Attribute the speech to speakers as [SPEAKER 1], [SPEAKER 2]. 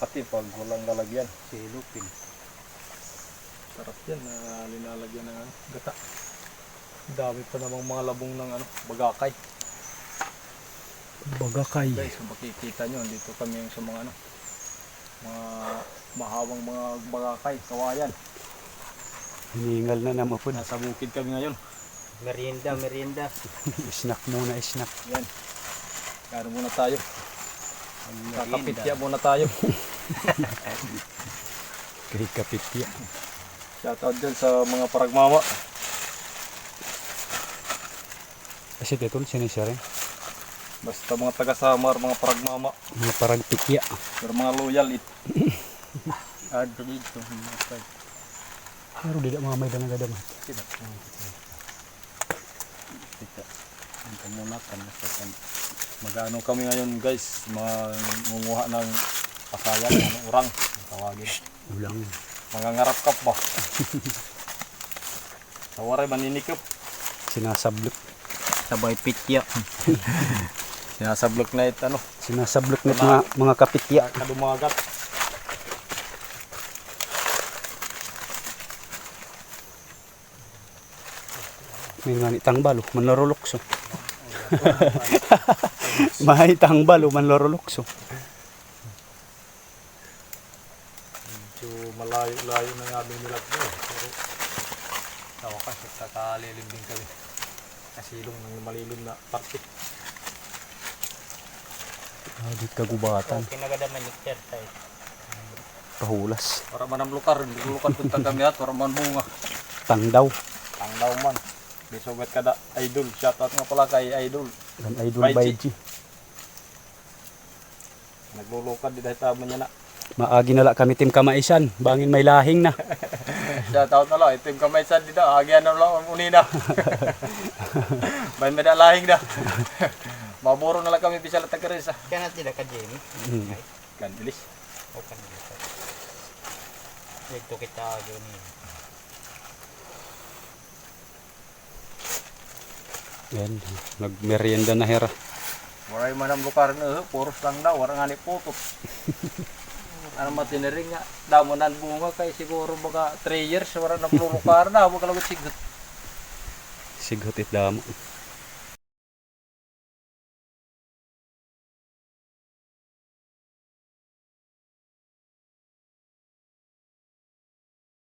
[SPEAKER 1] Pati pag walang lalagyan.
[SPEAKER 2] Silupin.
[SPEAKER 1] Sarap yan na linalagyan ng gata. Dami pa namang mga labong ng bagakay.
[SPEAKER 2] Bagakay.
[SPEAKER 1] Guys, kung makikita nyo, dito kami sa mga mga mahawang mga bagakay, kawayan.
[SPEAKER 2] Hiningal na naman po.
[SPEAKER 1] Nasa bukid kami ngayon.
[SPEAKER 3] Merienda, merienda.
[SPEAKER 2] Snack muna, snack.
[SPEAKER 1] Yan. Kano muna tayo. Kakapitya muna tayo.
[SPEAKER 2] Kay kapitya.
[SPEAKER 1] Shoutout dyan sa mga paragmama.
[SPEAKER 2] Kasi ito, sinisya rin.
[SPEAKER 1] Basta mga taga-samar, mga paragmama.
[SPEAKER 2] Mga parang pikya.
[SPEAKER 1] Pero mga loyal
[SPEAKER 3] Ado dito.
[SPEAKER 2] Pero di mga may dama-dama.
[SPEAKER 1] Ito muna mag-ano kami ngayon guys, mangunguha ng kasayan, urang, tawagin.
[SPEAKER 2] Ulang.
[SPEAKER 1] Mangangarap kap ba? Tawaray maninikip.
[SPEAKER 2] Sinasablok.
[SPEAKER 3] Sabay pitya.
[SPEAKER 1] Sinasablok na
[SPEAKER 2] Sinasablok na mga kapitya.
[SPEAKER 1] kadumagat.
[SPEAKER 2] May nganitang balo, manlorolokso. Mahitang balo, manlorolokso.
[SPEAKER 1] So malayo-layo na nga aming nilag doon. Pero sa wakas, kakalilim din kami. Kasilong ng malilim na parte.
[SPEAKER 2] Adit kagubatan.
[SPEAKER 3] Kinagadaman exercise.
[SPEAKER 2] Pahulas.
[SPEAKER 1] Para manamlukar, hindi lukar punta kami at para man bunga.
[SPEAKER 2] Tangdaw.
[SPEAKER 1] Ang daw man. Bisogat kada idol. Shoutout nga pala kay idol.
[SPEAKER 2] Dan idol Baiji.
[SPEAKER 1] Naglulukad di dahil tama niya na.
[SPEAKER 2] Maagi na la kami tim kamaisan. Bangin may lahing na.
[SPEAKER 1] Shoutout na lang. Ito yung kamay sa dito. Agyan na lang ang unina. Bayan may dalahing na. Maburo na lang kami pisala taga-resa.
[SPEAKER 3] Kaya natin ka Jenny.
[SPEAKER 1] Kan, bilis.
[SPEAKER 3] O kanila. Ito kita yun eh.
[SPEAKER 2] Yan. Nagmerienda na hera.
[SPEAKER 1] Waray man ang lukar na. Puros lang daw. Warang nga ni putot. Ano matiniring nga. Damo na bunga kay siguro baka 3 years. Warang na lukar na. Huwag ka lang sigot.
[SPEAKER 2] Sighutit damo.